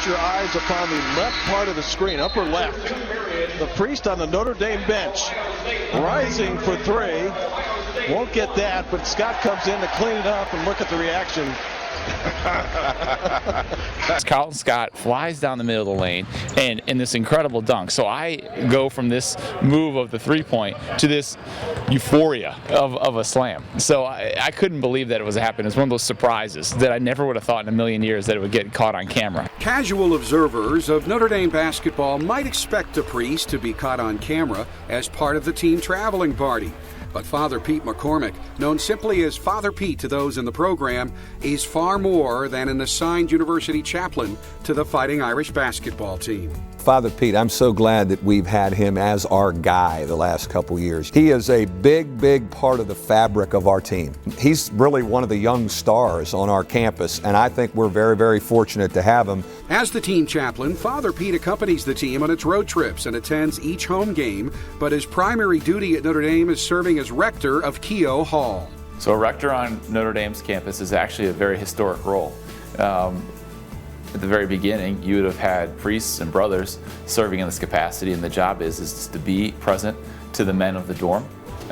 your eyes upon the left part of the screen, upper left. The priest on the Notre Dame bench, rising for three. Won't get that, but Scott comes in to clean it up, and look at the reaction. Carlton Scott flies down the middle of the lane and in this incredible dunk. So I go from this move of the three-point to this euphoria of a slam. So I couldn't believe that it was happening. It was one of those surprises that I never would have thought in a million years that it would get caught on camera. Casual observers of Notre Dame basketball might expect a priest to be caught on camera as part of the team traveling party. But Father Pete McCormick, known simply as Father Pete to those in the program, is far more than an assigned university chaplain to the Fighting Irish basketball team. Father Pete, I'm so glad that we've had him as our guy the last couple years. He is a big part of the fabric of our team. He's really one of the young stars on our campus, and I think we're very fortunate to have him. As the team chaplain, Father Pete accompanies the team on its road trips and attends each home game, but his primary duty at Notre Dame is serving as rector of Keogh Hall. So a rector on Notre Dame's campus is actually a very historic role. At the very beginning, you would have had priests and brothers serving in this capacity, and the job is just to be present to the men of the dorm.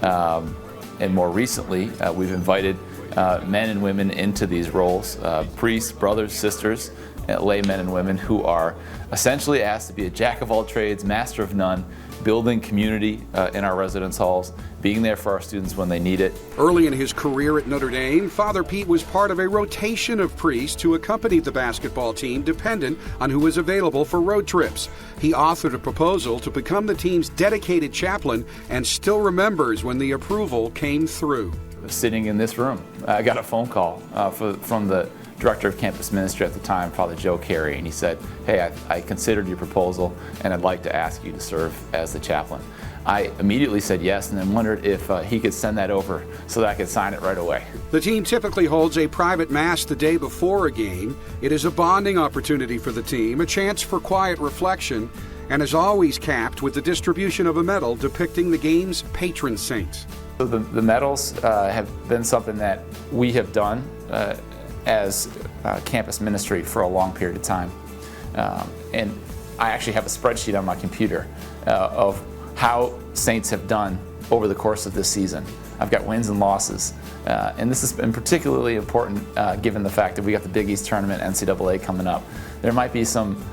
And more recently, we've invited men and women into these roles, priests, brothers, sisters, lay men and women who are essentially asked to be a jack of all trades, master of none, building community in our residence halls, being there for our students when they need it. Early in his career at Notre Dame, Father Pete was part of a rotation of priests who accompanied the basketball team dependent on who was available for road trips. He authored a proposal to become the team's dedicated chaplain and still remembers when the approval came through. Sitting in this room, I got a phone call from the director of campus ministry at the time, Father Joe Carey, and he said, hey, I considered your proposal and I'd like to ask you to serve as the chaplain. I immediately said yes and then wondered if he could send that over so that I could sign it right away. The team typically holds a private mass the day before a game. It is a bonding opportunity for the team, a chance for quiet reflection, and is always capped with the distribution of a medal depicting the game's patron saints. So the medals have been something that we have done as campus ministry for a long period of time. And I actually have a spreadsheet on my computer of how saints have done over the course of this season. I've got wins and losses. And this has been particularly important given the fact that we got the Big East tournament, NCAA, coming up. There might be some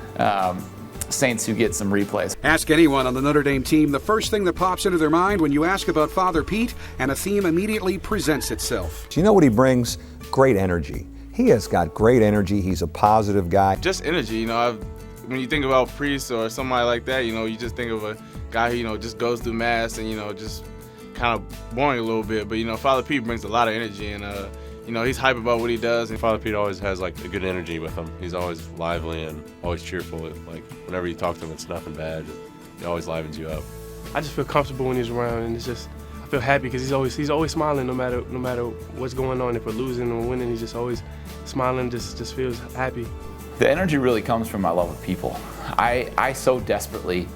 saints who get some replays. Ask anyone on the Notre Dame team the first thing that pops into their mind when you ask about Father Pete, and a theme immediately presents itself. Do you know what he brings? Great energy. He has got great energy. He's a positive guy. Just energy, you know. When you think about priests or somebody like that, you know, you just think of a guy who, you know, just goes through mass and, you know, just kind of boring a little bit. But, you know, Father Pete brings a lot of energy, and, you know, he's hype about what he does. And Father Pete always has, like, a good energy with him. He's always lively and always cheerful. Like, whenever you talk to him, it's nothing bad. He always livens you up. I just feel comfortable when he's around, and it's just, I feel happy because he's always smiling no matter what's going on. If we're losing or winning, he's just always smiling, just feels happy. The energy really comes from my love of people. I so desperately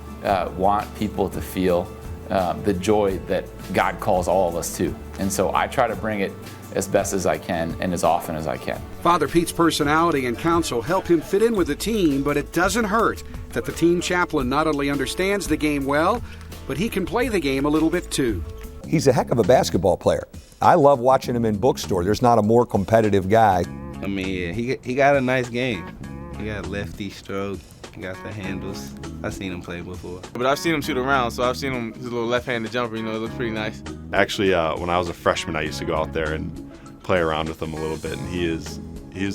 want people to feel the joy that God calls all of us to. And so I try to bring it as best as I can and as often as I can. Father Pete's personality and counsel help him fit in with the team, but it doesn't hurt that the team chaplain not only understands the game well, but he can play the game a little bit too. He's a heck of a basketball player. I love watching him in bookstores. There's not a more competitive guy. I mean, yeah, he got a nice game. He got lefty stroke. He got the handles. I've seen him play before. But I've seen him shoot around, so I've seen him, his little left-handed jumper, you know, it looks pretty nice. Actually, when I was a freshman, I used to go out there and play around with him a little bit, and he's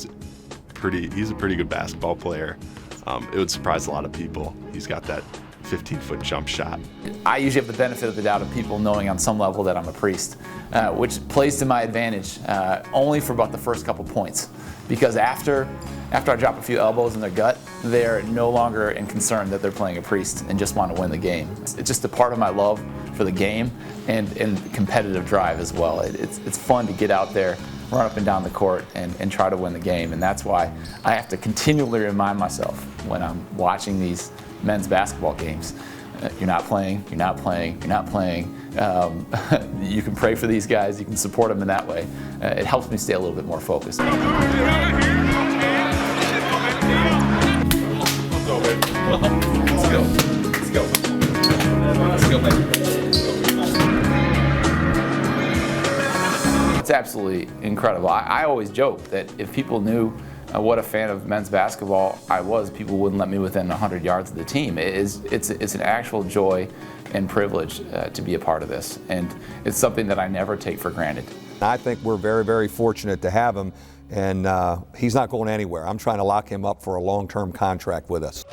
a pretty good basketball player. It would surprise a lot of people. He's got that 15-foot jump shot. I usually have the benefit of the doubt of people knowing on some level that I'm a priest, which plays to my advantage only for about the first couple points. Because after I drop a few elbows in their gut, they're no longer in concern that they're playing a priest and just want to win the game. It's just a part of my love for the game and competitive drive as well. It's fun to get out there, run up and down the court and try to win the game. And that's why I have to continually remind myself when I'm watching these men's basketball games. You're not playing, you're not playing, you're not playing. You can pray for these guys, you can support them in that way. It helps me stay a little bit more focused. Let's go. Let's go. Let's go, baby. It's absolutely incredible. I always joke that if people knew what a fan of men's basketball I was, people wouldn't let me within 100 yards of the team. It's an actual joy and privilege to be a part of this, and it's something that I never take for granted. I think we're very, very fortunate to have him, and he's not going anywhere. I'm trying to lock him up for a long-term contract with us.